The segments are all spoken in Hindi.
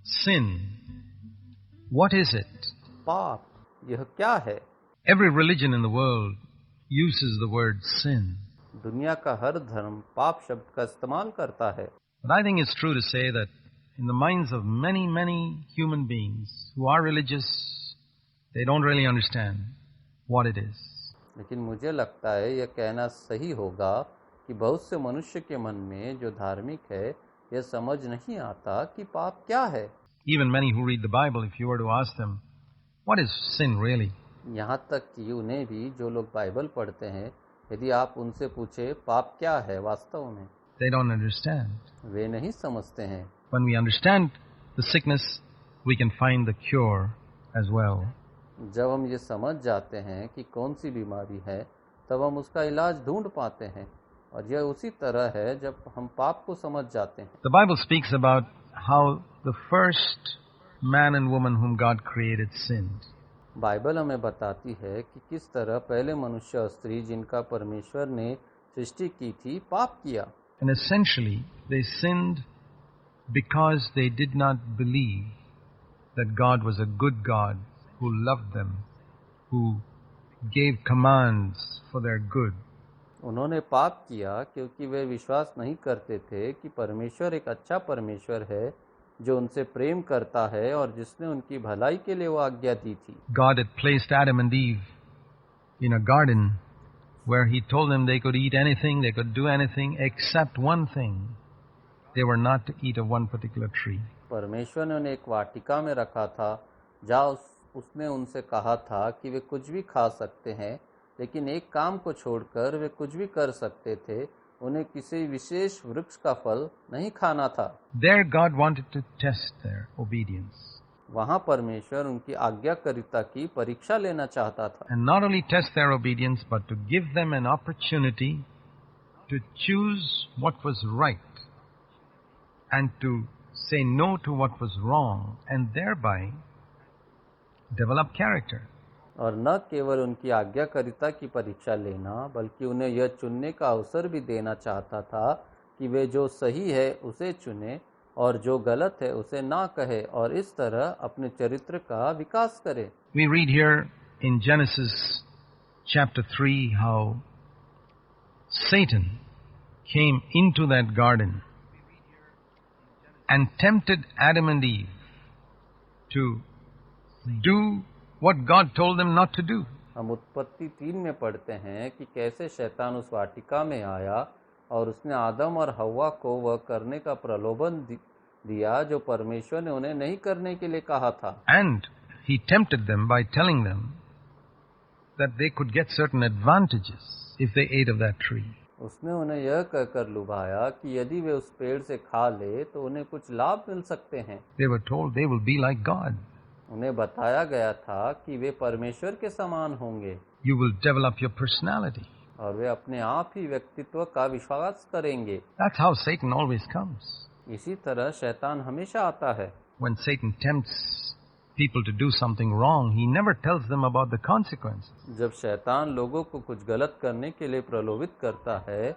Sin. What is it? पाप यह क्या है? Every religion in the world uses the word sin. दुनिया का हर धर्म पाप शब्द का इस्तेमाल करता है। But I think it's true to say that in the minds of many, many human beings who are religious, they don't really understand what it is. लेकिन मुझे लगता है यह कहना सही होगा कि बहुत से मनुष्य के मन में जो धार्मिक है यह समझ नहीं आता कि पाप क्या है। Even many who read the Bible, if you were to ask them, what is sin really? यहाँ तक कि उन्हें भी जो लोग बाइबल पढ़ते हैं, यदि आप उनसे पूछे पाप क्या है वास्तव में, They don't understand. वे नहीं समझते हैं। When we understand the sickness, we can find the cure as well. जब हम ये समझ जाते हैं कि कौन सी बीमारी है, तब हम उसका इलाज ढूंढ पाते हैं। और यह उसी तरह है जब हम पाप को समझ जाते हैं। The Bible speaks about how the first man and woman whom God created sinned. Bible हमें बताती है कि किस तरह पहले मनुष्य और स्त्री जिनका परमेश्वर ने सृष्टि की थी पाप किया। And essentially, they sinned because they did not believe that God was a good God who loved them, who gave commands for their good. उन्होंने पाप किया क्योंकि वे विश्वास नहीं करते थे कि परमेश्वर एक अच्छा परमेश्वर है जो उनसे प्रेम करता है और जिसने उनकी भलाई के लिए वो आज्ञा दी थी। God had placed Adam and Eve in a garden where he told them they could eat anything, they could do anything except one thing. They were not to eat of one particular tree. परमेश्वर ने उन्हें एक वाटिका में रखा था जहाँ उसने उनसे कहा था कि वे कुछ भी खा सकते हैं, लेकिन एक काम को छोड़कर वे कुछ भी कर सकते थे, उन्हें किसी विशेष वृक्ष का फल नहीं खाना था। There God wanted to test their obedience. वहाँ परमेश्वर उनकी आज्ञाकारिता की परीक्षा लेना चाहता था। And not only test their obedience, but to give them an opportunity to choose what was right and to say no to what was wrong and thereby develop character. और न केवल उनकी आज्ञाकारिता की परीक्षा लेना, बल्कि उन्हें यह चुनने का अवसर भी देना चाहता था कि वे जो सही है उसे चुने और जो गलत है उसे ना कहे और इस तरह अपने चरित्र का विकास करे। We read here in Genesis chapter 3 how Satan came into that garden and tempted Adam and Eve to do what God told them not to do. हम उत्पत्ति 3 में पढ़ते हैं कि कैसे शैतान उस वाटिका में आया और उसने आदम और हव्वा को वह करने का प्रलोभन दिया जो परमेश्वर ने उन्हें नहीं करने के लिए कहा था। And he tempted them by telling them that they could get certain advantages if they ate of that tree. उसने उन्हें यह कहकर लुभाया कि यदि वे उस पेड़ से खा ले तो उन्हें कुछ लाभ मिल सकते हैं। They were told they will be like God. उन्हें बताया गया था कि वे परमेश्वर के समान होंगे। You will develop your personality. और वे अपने आप ही व्यक्तित्व का विश्वास करेंगे। That's how Satan always comes. इसी तरह शैतान हमेशा आता है। When Satan tempts people to do something wrong, he never tells them about the consequences. जब शैतान लोगों को कुछ गलत करने के लिए प्रलोभित करता है,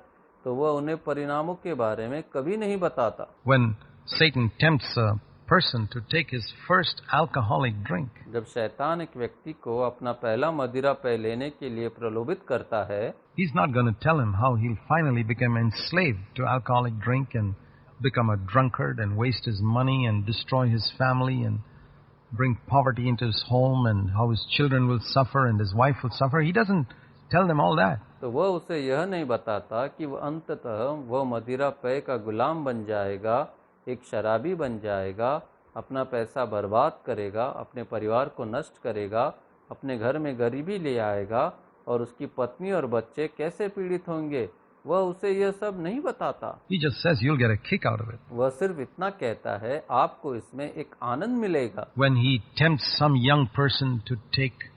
तो वह उन्हें परिणामों के बारे में कभी नहीं बताता। When Satan tempts a person to take his first alcoholic drink, जब शैतान एक व्यक्ति को अपना पहला मदिरा पेय लेने के लिए प्रलोभित करता है, he's not going to tell him how he'll finally become enslaved to alcoholic drink and become a drunkard and waste his money and destroy his family and bring poverty into his home and how his children will suffer and his wife will suffer. He doesn't tell them all that. तो वह उसे यह नहीं बताता कि वह अंततः वह मदिरा पेय का गुलाम बन जाएगा, एक शराबी बन जाएगा, अपना पैसा बर्बाद करेगा, अपने परिवार को नष्ट करेगा, अपने घर में गरीबी ले आएगा और उसकी पत्नी और बच्चे कैसे पीड़ित होंगे, वह उसे यह सब नहीं बताता। He just says you'll get a kick out of it. वह सिर्फ इतना कहता है आपको इसमें एक आनंद मिलेगा। When he tempts some young person to take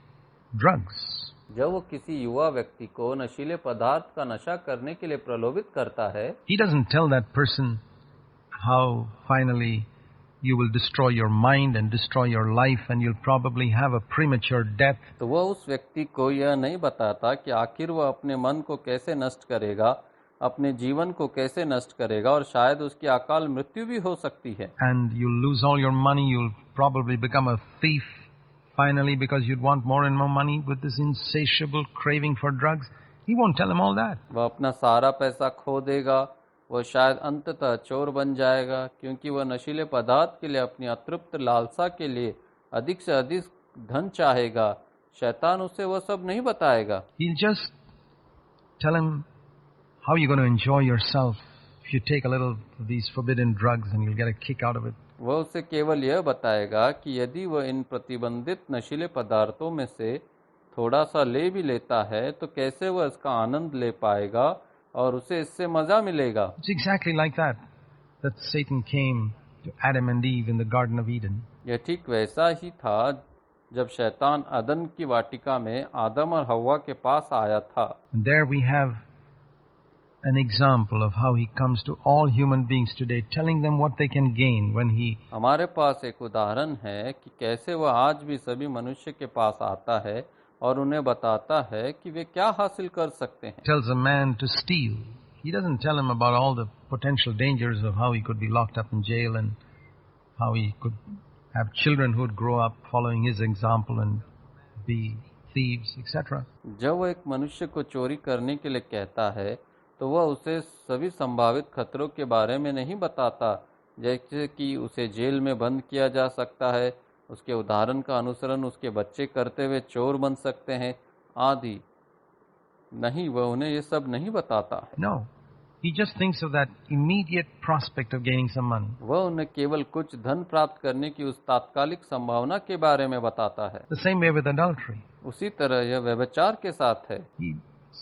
drugs, जब वो किसी युवा व्यक्ति को नशीले पदार्थ का नशा करने के लिए प्रलोभित करता है, he doesn't tell that person how finally you will destroy your mind and destroy your life and you'll probably have a premature death. तो वह उस व्यक्ति को यह नहीं बताता कि आखिर वह अपने मन को कैसे नष्ट करेगा, अपने जीवन को कैसे नष्ट करेगा और शायद उसकी अकाल मृत्यु भी हो सकती है। And you'll lose all your money. You'll probably become a thief finally because you'd want more and more money with this insatiable craving for drugs. He won't tell him all that. वह अपना सारा पैसा खो देगा, वह शायद अंततः चोर बन जाएगा क्योंकि वह नशीले पदार्थ के लिए अपनी अतृप्त लालसा के लिए अधिक से अधिक धन चाहेगा। शैतान उसे वह सब नहीं बताएगा। He'll just tell him how you're going to enjoy yourself if you take a little of these forbidden drugs and you'll get a kick out of it. वह उसे केवल यह बताएगा कि यदि वह इन प्रतिबंधित नशीले पदार्थों में से थोड़ा सा ले भी लेता है तो कैसे वह इसका आनंद ले पाएगा और उसे इससे मजा मिलेगा। It's exactly like that Satan came to Adam and Eve in the Garden of Eden. यह ठीक वैसा ही था जब शैतान अदन की वाटिका में आदम और हव्वा के पास आया था। And there we have an example of how he comes to all human beings today, telling them what they can gain when he हमारे पास एक उदाहरण है कि कैसे वह आज भी सभी मनुष्य के पास आता है और उन्हें बताता है कि वे क्या हासिल कर सकते हैं। tells a man to steal. He doesn't tell him about all the potential dangers of how he could be locked up in jail and how he could have children who would grow up following his example and be thieves, etc. जब वह एक मनुष्य को चोरी करने के लिए कहता है तो वह उसे सभी संभावित खतरों के बारे में नहीं बताता, जैसे कि उसे जेल में बंद किया जा सकता है, उसके उदाहरण का अनुसरण उसके बच्चे करते हुए चोर बन सकते हैं आदि। नहीं, वह उन्हें ये सब नहीं बताता है। No, he just thinks of that immediate prospect of gaining some money. वह उन्हें केवल कुछ धन प्राप्त करने की उस तात्कालिक संभावना के बारे में बताता है। The same way with adultery. उसी तरह यह व्यभिचार के साथ है।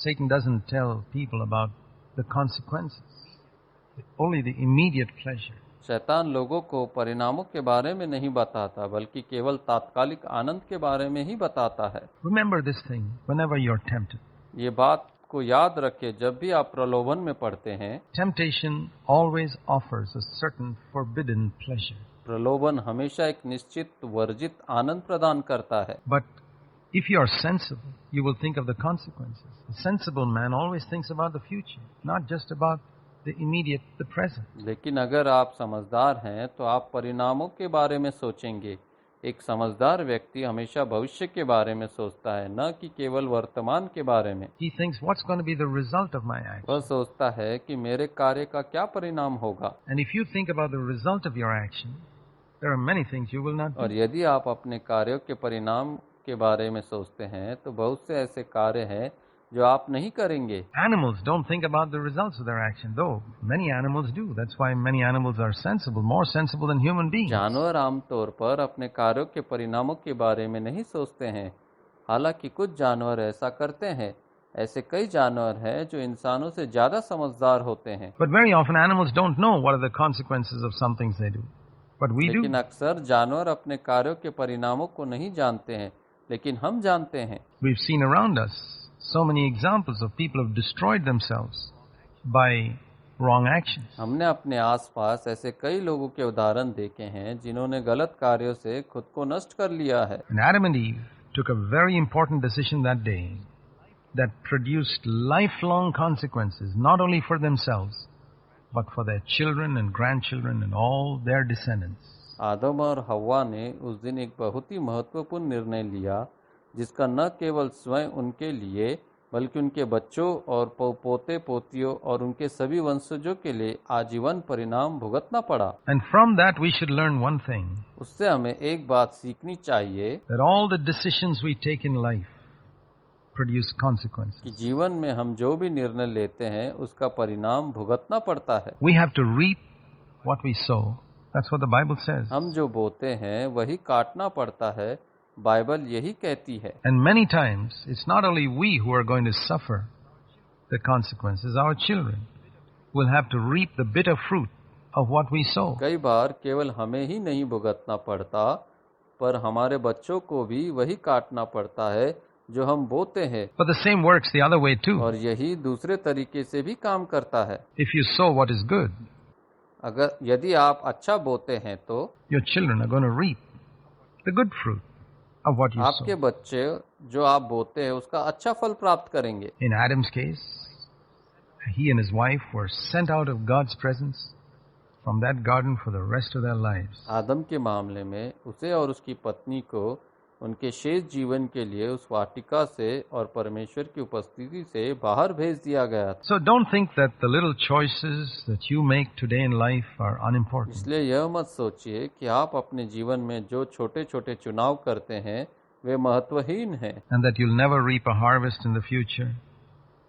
Satan doesn't tell people about the consequences, only the immediate pleasure. शैतान लोगों को परिणामों के बारे में नहीं बताता बल्कि केवल तात्कालिक आनंद के बारे में ही बताता है। Remember this thing whenever you're tempted. ये बात को याद रखें जब भी आप प्रलोभन में पड़ते हैं। Temptation always offers a certain forbidden pleasure. प्रलोभन हमेशा एक निश्चित वर्जित आनंद प्रदान करता है। But if you are sensible, you will think of the consequences. A sensible man always thinks about the future, not just about the immediate, the present. लेकिन अगर आप समझदार हैं तो आप परिणामों के बारे में सोचेंगे। एक समझदार व्यक्ति हमेशा भविष्य के बारे में सोचता है, न कि केवल वर्तमान के बारे में। He thinks, what's going to be the result of my action? वह सोचता है कि मेरे कार्य का क्या परिणाम होगा। And if you think about the result of your action, there are many things you will not do. और यदि आप अपने कार्यों के परिणाम के बारे में सोचते हैं तो बहुत से ऐसे कार्य हैं जो आप नहीं करेंगे। Animals don't think about the results of their action, though many animals do. That's why many animals are sensible, more sensible than human beings. जानवर आमतौर पर अपने कार्यों के परिणामों के बारे में नहीं सोचते हैं, हालांकि कुछ जानवर ऐसा करते हैं। ऐसे कई जानवर हैं जो इंसानों से ज्यादा समझदार होते हैं। But very often animals don't know what are the consequences of some things they do. But we do. लेकिन अक्सर जानवर अपने कार्यों के परिणामों को नहीं जानते हैं, लेकिन हम जानते हैं। We've seen around us so many examples of people who have destroyed themselves by wrong actions. हमने अपने आसपास ऐसे कई लोगों के उदाहरण देखे हैं जिन्होंने गलत कार्यों से खुद को नष्ट कर लिया है। And Adam and Eve took a very important decision that day that produced lifelong consequences, not only for themselves, but for their children and grandchildren and all their descendants. आदम और हव्वा ने उस दिन एक बहुत ही महत्वपूर्ण निर्णय लिया जिसका न केवल स्वयं उनके लिए बल्कि उनके बच्चों और पोते पोतियों और उनके सभी वंशजों के लिए आजीवन परिणाम भुगतना पड़ा। And from that we should learn one thing, उससे हमें एक बात सीखनी चाहिए that all the decisions we take in life produce consequences. कि जीवन में हम जो भी निर्णय लेते हैं उसका परिणाम भुगतना पड़ता है। We have to reap what we sow. That's what the Bible says. हम जो बोते हैं वही काटना पड़ता है, बाइबल यही कहती है। And many times it's not only we who are going to suffer the consequences, our children will have to reap the bitter fruit of what we sow. कई बार केवल हमें ही नहीं भुगतना पड़ता पर हमारे बच्चों को भी वही काटना पड़ता है जो हम बोते हैं। But the same works the other way too. और यही दूसरे तरीके से भी काम करता है। If you sow what is good, अगर यदि आप अच्छा बोते हैं तो your children are going to reap the good fruit of what you आपके sow. बच्चे जो आप बोते हैं उसका अच्छा फल प्राप्त करेंगे। In Adam's case, he and his wife were sent out of God's presence from that garden for the rest of their lives. आदम के मामले में उसे और उसकी पत्नी को उनके शेष जीवन के लिए उस वाटिका से और परमेश्वर की उपस्थिति से बाहर भेज दिया गया था। So don't think that the little choices that you make today in life are unimportant. इसलिए यह मत सोचिए कि आप अपने जीवन में जो छोटे छोटे चुनाव करते हैं वे महत्वहीन हैं And that you'll never reap a harvest in the future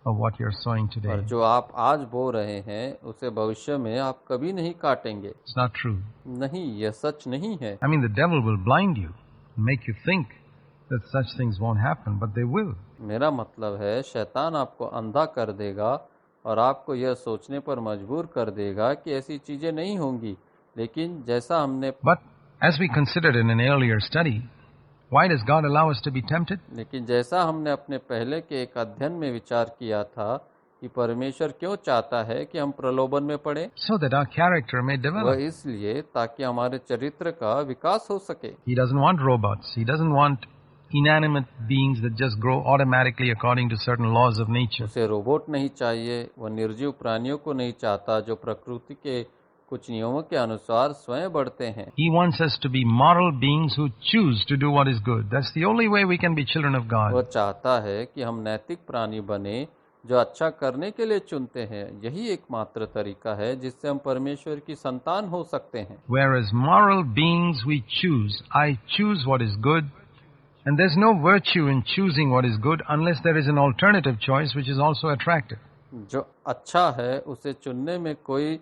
of what you're sowing और today. जो आप आज बो रहे हैं उसे भविष्य में आप कभी नहीं काटेंगे। It's not true. नहीं, यह सच नहीं है। I mean, the devil will blind you and make you think that such things won't happen, but they will. मेरा मतलब है शैतान आपको अंधा कर देगा और आपको यह सोचने पर मजबूर कर देगा कि ऐसी चीजें नहीं होंगी, लेकिन जैसा हमने But as we considered in an earlier study, why does God allow us to be tempted? लेकिन जैसा हमने अपने पहले के एक अध्ययन में विचार किया था कि परमेश्वर क्यों चाहता है कि हम प्रलोभन में पड़े, So that our character may develop. वह इसलिए ताकि हमारे चरित्र का विकास हो सके। He doesn't want robots. He doesn't want inanimate beings that just grow automatically according to certain laws of nature. उसे रोबोट नहीं चाहिए, वह निर्जीव प्राणियों को नहीं चाहता जो प्रकृति के कुछ नियमों के अनुसार स्वयं बढ़ते हैं। He wants us to be moral beings who choose to do what is good. That's the only way we can be children of वह God. चाहता है कि हम नैतिक प्राणी बने जो अच्छा करने के लिए चुनते हैं। यही एकमात्र तरीका है जिससे हम परमेश्वर की संतान हो सकते हैं। Whereas moral beings we choose. I choose what is good. And there's no virtue in choosing what is good unless there is an alternative choice which is also attractive. जो अच्छा है उसे चुनने में कोई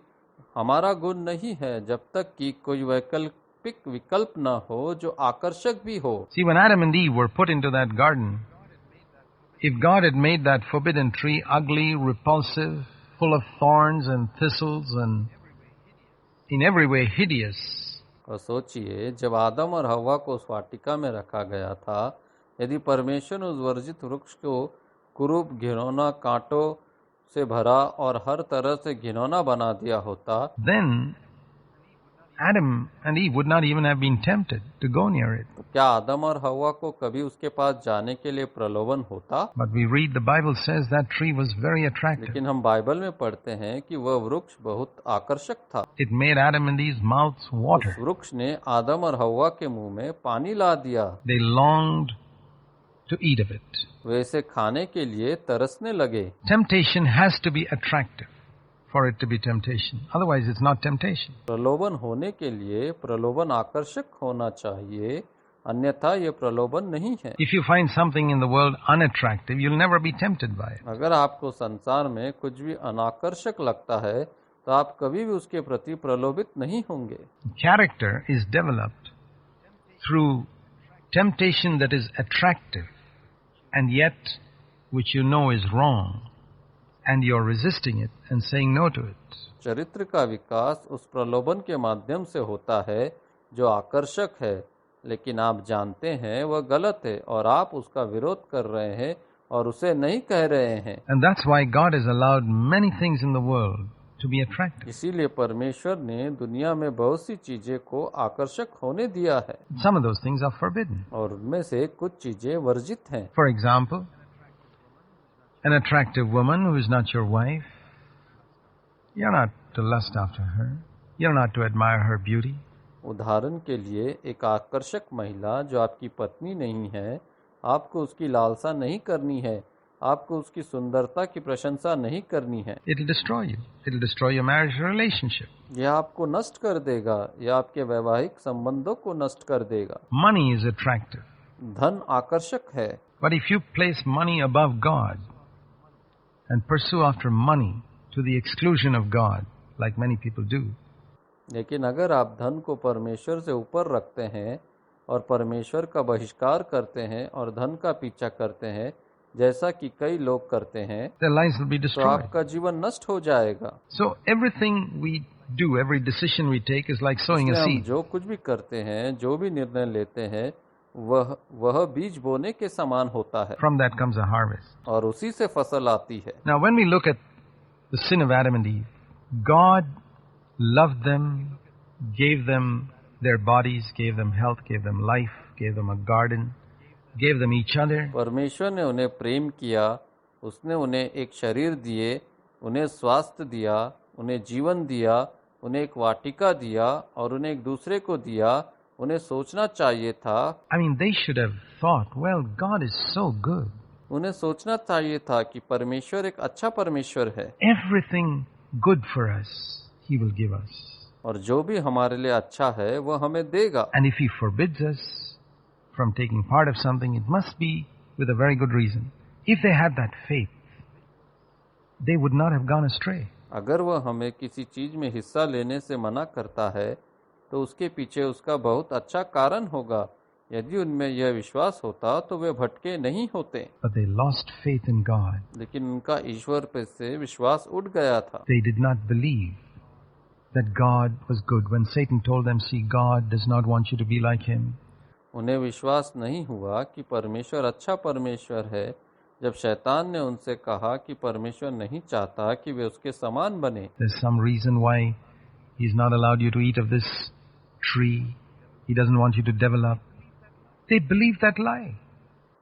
हमारा गुण नहीं है जब तक कि कोई वैकल्पिक विकल्प न हो जो आकर्षक भी हो। See, when Adam and Eve were put into that garden, if God had made that forbidden tree ugly, repulsive, full of thorns and thistles and in every way hideous, और सोचिए, जब आदम और हव्वा को उस वाटिका में रखा गया था, यदि परमेश्वर ने उस वर्जित वृक्ष को कुरूप, घिनौना, कांटों से भरा और हर तरह से घिनौना बना दिया होता, then Adam and Eve would not even have been tempted to go near it. तो क्या आदम और हव्वा को कभी उसके पास जाने के लिए प्रलोभन होता? But we read the Bible says that tree was very attractive. लेकिन हम बाइबल में पढ़ते हैं कि वह वृक्ष बहुत आकर्षक था। It made Adam and Eve's mouths water. उस वृक्ष ने आदम और हव्वा के मुंह में पानी ला दिया। They longed to eat of it. वे इसे खाने के लिए तरसने लगे। Temptation has to be attractive for it to be temptation. Otherwise, it's not temptation. प्रलोभन होने के लिए प्रलोभन आकर्षक होना चाहिए, अन्यथा ये प्रलोभन नहीं है। If you find something in the world unattractive, you'll never be tempted by it. अगर आपको संसार में कुछ भी अनाकर्षक लगता है तो आप कभी भी उसके प्रति प्रलोभित नहीं होंगे। Character is developed through temptation that is attractive and yet which you know is wrong and you're resisting it and saying no to it. चरित्र का विकास उस प्रलोभन के माध्यम से होता है जो आकर्षक है, लेकिन आप जानते हैं वह गलत है और आप उसका विरोध कर रहे हैं और उसे नहीं कह रहे हैं। And that's why God has allowed many things in the world to be attractive. इसीलिए परमेश्वर ने दुनिया में बहुत सी चीजें को आकर्षक होने दिया है Some of those things are forbidden. और उनमें से कुछ चीजें वर्जित हैं। For example, an attractive woman who is not your wife, you're not to lust after her. You're not to admire her beauty. उदाहरण के लिए एक आकर्षक महिला जो आपकी पत्नी नहीं है, आपको उसकी लालसा नहीं करनी है, आपको उसकी सुंदरता की प्रशंसा नहीं करनी है। It'll destroy you. It'll destroy your marriage relationship. यह आपको नष्ट कर देगा, यह आपके वैवाहिक संबंधों को नष्ट कर देगा। Money is attractive. धन आकर्षक है, But if you place money above God and pursue after money to the exclusion of God, like many people do, लेकिन अगर आप धन को परमेश्वर से ऊपर रखते हैं और परमेश्वर का बहिष्कार करते हैं और धन का पीछा करते हैं जैसा कि कई लोग करते हैं, their lives will be तो destroyed. आपका जीवन नष्ट हो जाएगा। So everything we do, every decision we take is like sowing a इसलिए हम seed. जो कुछ भी करते हैं, जो भी निर्णय लेते हैं, वह बीज बोने के समान होता है From that comes a harvest. और उसी से फसल आती है। Now when we look at the sin of Adam and Eve, God loved them, gave them their bodies, gave them health, gave them life, gave them a garden, gave them each other. परमेश्वर ने उन्हें प्रेम किया, उसने उन्हें एक शरीर दिए, उन्हें स्वास्थ्य दिया, उन्हें जीवन दिया, उन्हें एक वाटिका दिया और उन्हें एक दूसरे को दिया, उन्हें सोचना चाहिए था। I mean, they should have thought, well, God is so good. उन्हें सोचना चाहिए था कि परमेश्वर एक अच्छा परमेश्वर है Everything good for us, He will give us. और जो भी हमारे लिए अच्छा है वह हमें देगा। And if He forbids us from taking part of something, it must be with a very good reason. If they had that faith, they would not have gone astray. अगर वह हमें किसी चीज में हिस्सा लेने से मना करता है तो उसके पीछे उसका बहुत अच्छा कारण होगा। यदि उनमें यह विश्वास होता तो वे भटके नहीं होते। But they lost faith in God. लेकिन उनका ईश्वर पे से विश्वास उठ गया था। They did not believe that God was good. When Satan told them, see, God does not want you to be like Him. उन्हें विश्वास नहीं हुआ कि परमेश्वर अच्छा परमेश्वर है। जब शैतान ने उनसे कहा कि परमेश्वर नहीं चाहता कि वे उसके समान बने। There's some reason why He's not allowed you to eat of this tree. He doesn't want you to develop. They believe that lie.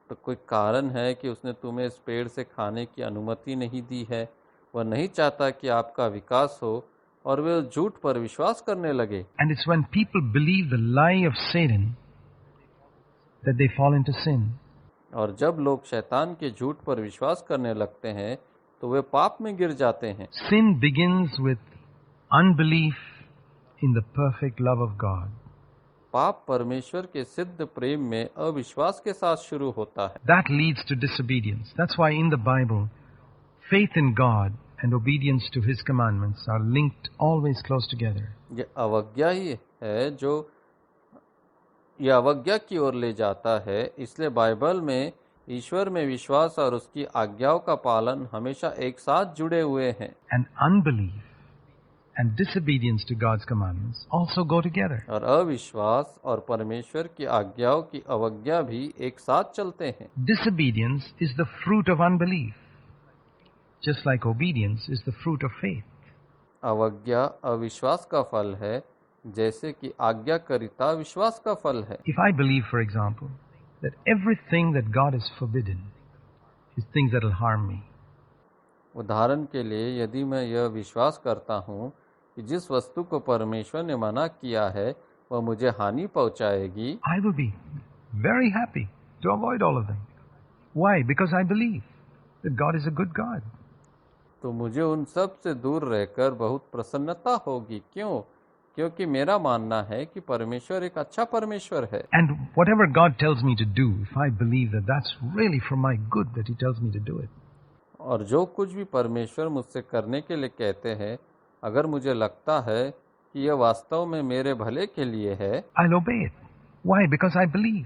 तो कोई कारण है कि उसने तुम्हें इस पेड़ से खाने की अनुमति नहीं दी है। वह नहीं चाहता कि आपका विकास हो और वे उस झूठ पर विश्वास करने लगे। And it's when people believe the lie of Satan that they fall into sin. और जब लोग शैतान के झूठ पर विश्वास करने लगते हैं तो वे पाप में गिर जाते हैं। Sin begins with unbelief in the perfect love of God. पाप परमेश्वर के सिद्ध प्रेम में अविश्वास के साथ शुरू होता है। That leads to disobedience. That's why in the Bible, faith in God and obedience to His commandments are linked always close together. ये अवज्ञा ही है जो यह अवज्ञा की ओर ले जाता है। इसलिए बाइबल में ईश्वर में विश्वास और उसकी आज्ञाओं का पालन हमेशा एक साथ जुड़े हुए हैं। And unbelief and disobedience to God's commandments also go together. और अविश्वास और परमेश्वर की आज्ञाओं की अवज्ञा भी एक साथ चलते हैं। Disobedience is the fruit of unbelief, just like obedience is the fruit of faith. अवज्ञा अविश्वास का फल है, जैसे कि आज्ञाकारिता विश्वास का फल है। If I believe, for example, that everything that God has forbidden is things that will harm me, उदाहरण के लिए यदि मैं यह विश्वास करता हूँ कि जिस वस्तु को परमेश्वर ने मना किया है वह मुझे हानि पहुँचाएगी, I will be very happy to avoid all of them. Why? Because I believe that God is a good God. तो मुझे उन सब से दूर रहकर बहुत प्रसन्नता होगी। क्यों? क्योंकि मेरा मानना है कि परमेश्वर एक अच्छा परमेश्वर है। And whatever God tells me to do, if I believe that that's really for my good that He tells me to do it, और जो कुछ भी परमेश्वर मुझसे करने के लिए कहते हैं, अगर मुझे लगता है कि यह वास्तव में मेरे भले के लिए है, I'll obey it. Why? Because I believe.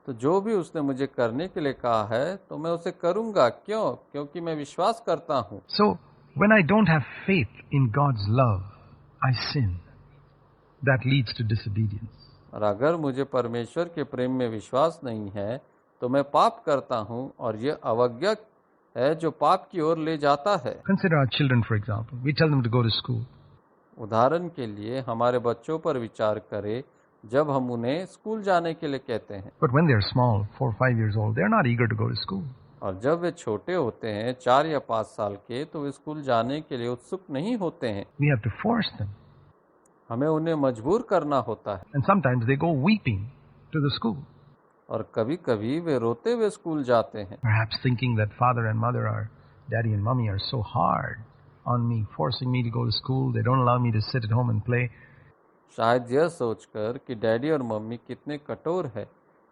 तो जो भी उसने मुझे करने के लिए कहा है तो मैं उसे करूंगा। क्यों? क्योंकि मैं विश्वास करता हूँ। So, when I don't have faith in God's love, I sin. That leads to disobedience. और अगर मुझे परमेश्वर के प्रेम में विश्वास नहीं है तो मैं पाप करता हूँ और यह अवज्ञा है जो पाप की ओर ले जाता है। Consider our children, for example. We tell them to go to school. उदाहरण के लिए हमारे बच्चों पर विचार करें। जब हम उन्हें स्कूल जाने के लिए कहते हैं, But when they're small, 4 or 5 years old, they're not eager to go to school. और जब वे छोटे होते हैं 4 या 5 साल के, तो वे स्कूल जाने के लिए उत्सुक नहीं होते हैं। We have to force them. हमें उन्हें मजबूर करना होता है। And sometimes they go weeping to the school, और कभी-कभी वे रोते हुए स्कूल जाते हैं, perhaps thinking that father and mother are, daddy and mommy are so hard on me, forcing me to go to school. They don't allow me to sit at home and play. शायद यह सोचकर कि डैडी और मम्मी कितने कठोर है,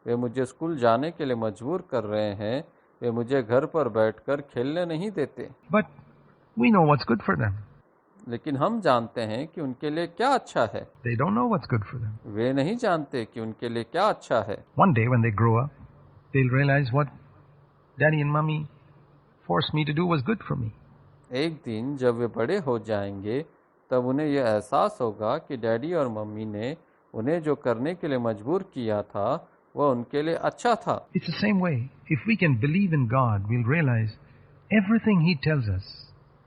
वे मुझे स्कूल जाने के लिए मजबूर कर रहे हैं, वे मुझे घर पर बैठकर खेलने नहीं देते। But we know what's good for them. लेकिन हम जानते हैं कि उनके लिए क्या अच्छा है। They don't know what's good for them. वे नहीं जानते कि उनके लिए क्या अच्छा है। One day when they grow up, they'll realize what daddy and mommy forced me to do was good for me. एक दिन जब वे बड़े हो जाएंगे तब उन्हें यह एहसास होगा कि डैडी और मम्मी ने उन्हें जो करने के लिए मजबूर किया था वह उनके लिए अच्छा था। It's the same way. If we can believe in God, we'll realize everything He tells us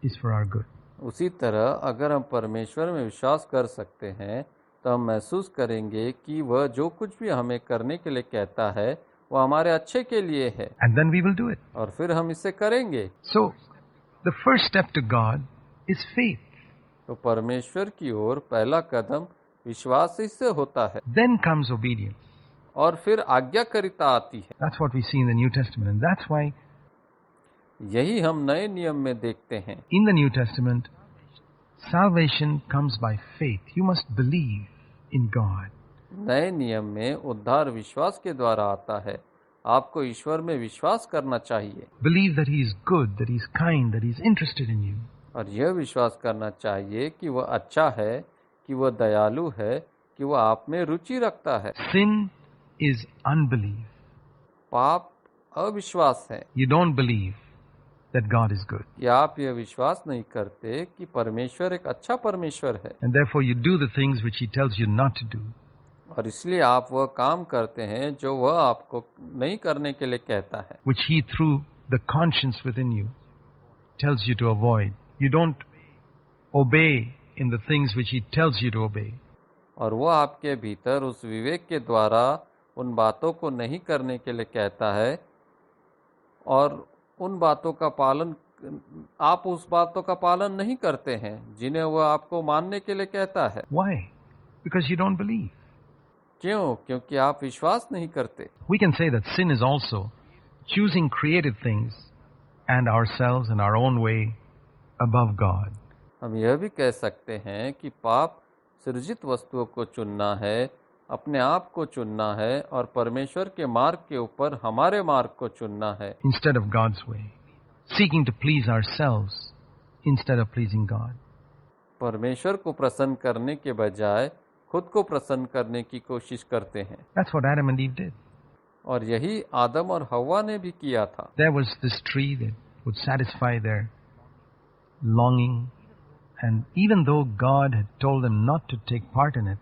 is for our good. उसी तरह अगर हम परमेश्वर में विश्वास कर सकते हैं तो हम महसूस करेंगे कि वह जो कुछ भी हमें करने के लिए कहता है वह हमारे अच्छे के लिए है, And then we will do it. और फिर हम इसे करेंगे। So, The first step to God is faith. तो परमेश्वर की ओर पहला कदम विश्वास ही से होता है, Then comes obedience. और फिर आज्ञाकारिता आती है। That's what we see in the New Testament, and that's why यही हम नए नियम में देखते हैं। in the New Testament, salvation comes by faith. You must believe in God. नए नियम में उद्धार विश्वास के द्वारा आता है। आपको ईश्वर में विश्वास करना चाहिए Believe that He is good, that He is kind, that He is interested in you. और यह विश्वास करना चाहिए कि वह अच्छा है, कि वह दयालु है, कि वह आप में रुचि रखता है। Sin is unbelief. पाप अविश्वास है You don't believe that God is good. कि आप यह विश्वास नहीं करते कि परमेश्वर एक अच्छा परमेश्वर है, And therefore you do the things which He tells you not to do. और इसलिए आप वह काम करते हैं जो वह आपको नहीं करने के लिए कहता है, Which He, through the conscience within you, tells you to avoid. You don't obey in the things which He tells you to obey. और वह आपके भीतर उस विवेक के द्वारा उन बातों को नहीं करने के लिए कहता है, और उन बातों का पालन आप उस बातों का पालन नहीं करते हैं जिन्हें वह आपको मानने के लिए कहता है। Why? Because you don't believe. क्यों? क्योंकि आप विश्वास नहीं करते। We can say that sin is also choosing created things and ourselves and our own way above God. हम यह भी कह सकते हैं कि पाप सृजित वस्तुओं को चुनना है, अपने आप को चुनना है, और परमेश्वर के मार्ग के ऊपर हमारे मार्ग को चुनना है, Instead of God's way. Seeking to please ourselves instead of pleasing God. परमेश्वर को प्रसन्न करने के बजाय खुद को प्रसन्न करने की कोशिश करते हैं। That's what Adam and Eve did. और यही आदम और हव्वा ने भी किया था। There was this tree that would satisfy their longing, and even though God had told them not to take part in it,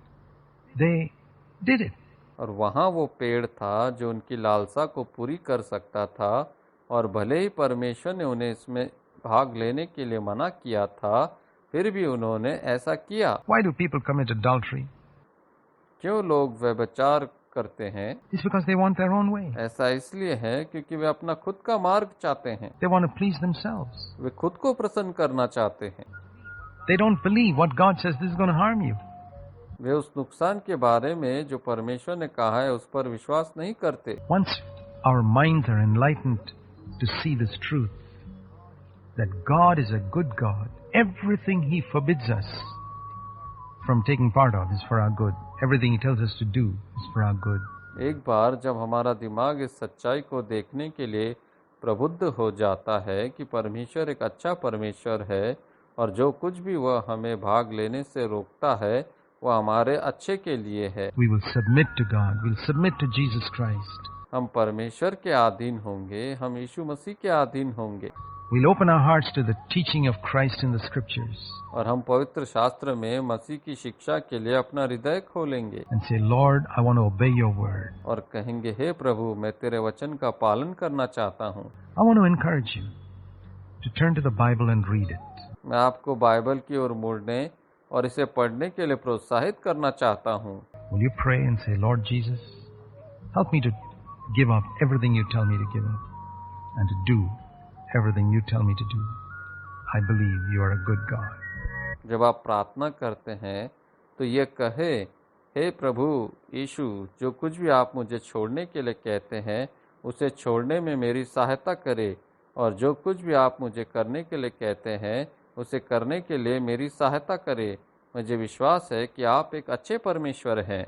they did it. और वहाँ वो पेड़ था जो उनकी लालसा को पूरी कर सकता था, और भले ही परमेश्वर ने उन्हें इसमें भाग लेने के लिए मना किया था, फिर भी उन्होंने ऐसा किया। Why do people commit adultery? क्यों लोग व्यभिचार करते हैं? It's because they want their own way. ऐसा इसलिए है क्योंकि वे अपना खुद का मार्ग चाहते हैं, They want to please themselves. वे खुद को प्रसन्न करना चाहते हैं। They don't believe what God says this is going to harm you. वे उस नुकसान के बारे में जो परमेश्वर ने कहा है उस पर विश्वास नहीं करते। Once our minds are enlightened to see this truth, that God is a good God, everything He forbids us from taking part of is for our good. Everything He tells us to do is for our good. एक बार जब हमारा दिमाग इस सच्चाई को देखने के लिए प्रबुद्ध हो जाता है कि परमेश्वर एक अच्छा परमेश्वर है, और जो कुछ भी वह हमें भाग लेने से रोकता है वह हमारे अच्छे के लिए है। We will submit to God. We'll submit to Jesus Christ. हम परमेश्वर के अधीन होंगे, हम यीशु मसीह के अधीन होंगे, We'll open our hearts to the teaching of Christ in the Scriptures और हम पवित्र शास्त्र में मसीह की शिक्षा के लिए अपना हृदय खोलेंगे and say, Lord, I want to obey your word. और कहेंगे, हे प्रभु, मैं तेरे वचन का पालन करना चाहता हूँ। I want to encourage you to turn to the Bible and read it. मैं आपको बाइबल की ओर मुड़ने और इसे पढ़ने के लिए प्रोत्साहित करना चाहता हूँ। Will you pray and say, Lord Jesus, help me to give up everything you tell me to give up and to do everything you tell me to do. I believe you are a good God. जब आप प्रार्थना करते हैं तो ये कहे, हे प्रभु यीशु, जो कुछ भी आप मुझे छोड़ने के लिए कहते हैं उसे छोड़ने में मेरी सहायता करे, और जो कुछ भी आप मुझे करने के लिए कहते हैं उसे करने के लिए मेरी सहायता करे। मुझे विश्वास है कि आप एक अच्छे परमेश्वर हैं।